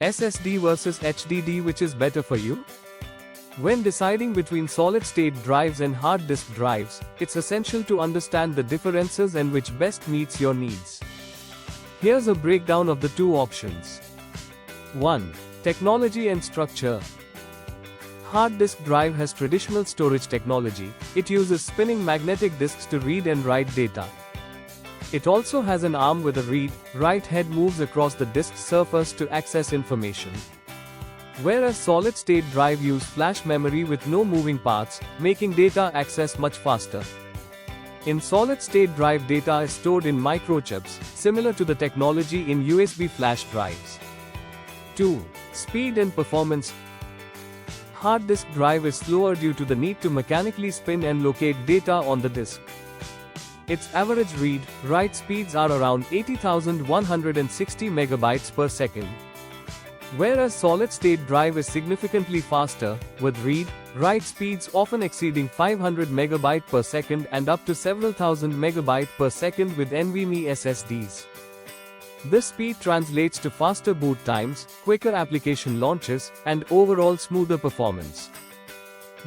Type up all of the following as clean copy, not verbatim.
SSD versus HDD, which is better for you? When deciding between solid-state drives and hard disk drives, it's essential to understand the differences and which best meets your needs. Here's a breakdown of the two options. 1. Technology and structure. Hard disk drive has traditional storage technology. It uses spinning magnetic disks to read and write data. It also has an arm with a read-write head moves across the disk's surface to access information. Whereas solid-state drive use flash memory with no moving parts, making data access much faster. In solid-state drive, data is stored in microchips, similar to the technology in USB flash drives. 2. Speed and performance. Hard disk drive is slower due to the need to mechanically spin and locate data on the disk. Its average read-write speeds are around 80,160 megabytes per second. Whereas solid-state drive is significantly faster, with read-write speeds often exceeding 500 megabytes per second and up to several thousand megabytes per second with NVMe SSDs. This speed translates to faster boot times, quicker application launches, and overall smoother performance.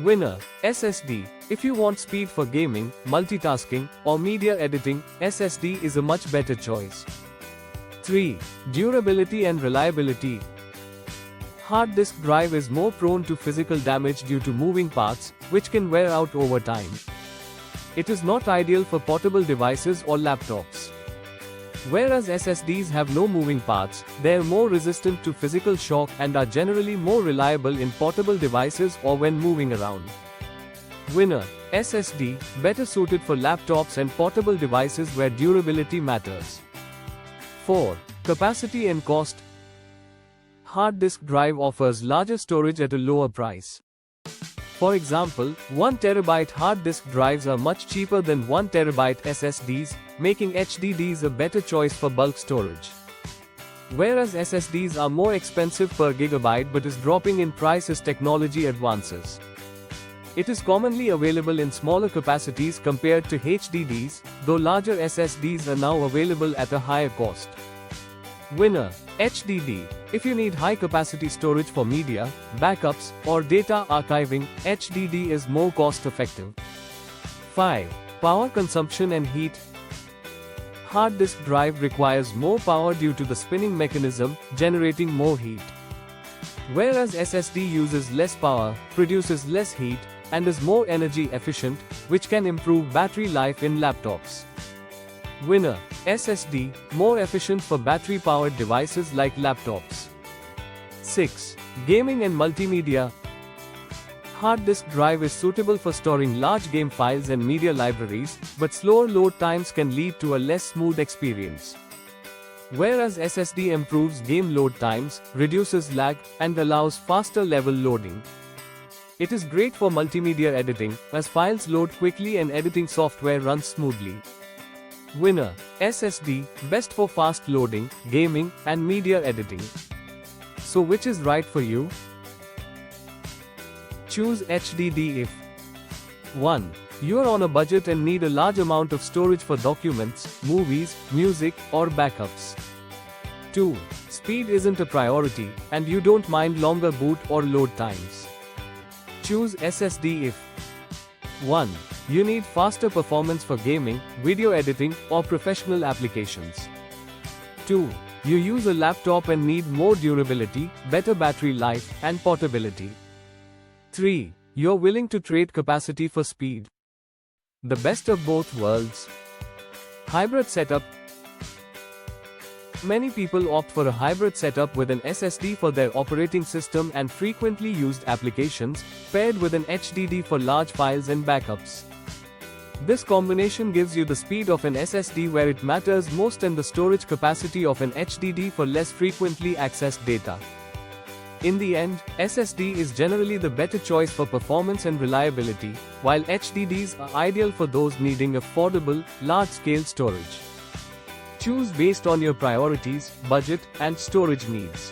Winner: SSD. If you want speed for gaming, multitasking, or media editing, SSD is a much better choice. 3. Durability and reliability. Hard disk drive is more prone to physical damage due to moving parts, which can wear out over time. It is not ideal for portable devices or laptops. Whereas SSDs have no moving parts, they are more resistant to physical shock and are generally more reliable in portable devices or when moving around. Winner: SSD, better suited for laptops and portable devices where durability matters. 4. Capacity and cost. Hard disk drive offers larger storage at a lower price. For example, 1 TB hard disk drives are much cheaper than 1 TB SSDs, making HDDs a better choice for bulk storage. Whereas SSDs are more expensive per gigabyte but is dropping in price as technology advances. It is commonly available in smaller capacities compared to HDDs, though larger SSDs are now available at a higher cost. Winner: HDD. If you need high-capacity storage for media, backups, or data archiving, HDD is more cost-effective. 5. Power consumption and heat. Hard disk drive requires more power due to the spinning mechanism, generating more heat. Whereas SSD uses less power, produces less heat, and is more energy efficient, which can improve battery life in laptops. Winner: SSD, more efficient for battery-powered devices like laptops. 6. Gaming and multimedia. Hard disk drive is suitable for storing large game files and media libraries, but slower load times can lead to a less smooth experience. Whereas SSD improves game load times, reduces lag, and allows faster level loading. It is great for multimedia editing, as files load quickly and editing software runs smoothly. Winner: SSD, best for fast loading, gaming, and media editing. So which is right for you? Choose HDD if 1. You are on a budget and need a large amount of storage for documents, movies, music, or backups. 2. Speed isn't a priority, and you don't mind longer boot or load times. Choose SSD if 1. You need faster performance for gaming, video editing, or professional applications. 2. You use a laptop and need more durability, better battery life, and portability. 3. You're willing to trade capacity for speed. The best of both worlds. Hybrid setup. Many people opt for a hybrid setup with an SSD for their operating system and frequently used applications, paired with an HDD for large files and backups. This combination gives you the speed of an SSD where it matters most and the storage capacity of an HDD for less frequently accessed data. In the end, SSD is generally the better choice for performance and reliability, while HDDs are ideal for those needing affordable, large-scale storage. Choose based on your priorities, budget, and storage needs.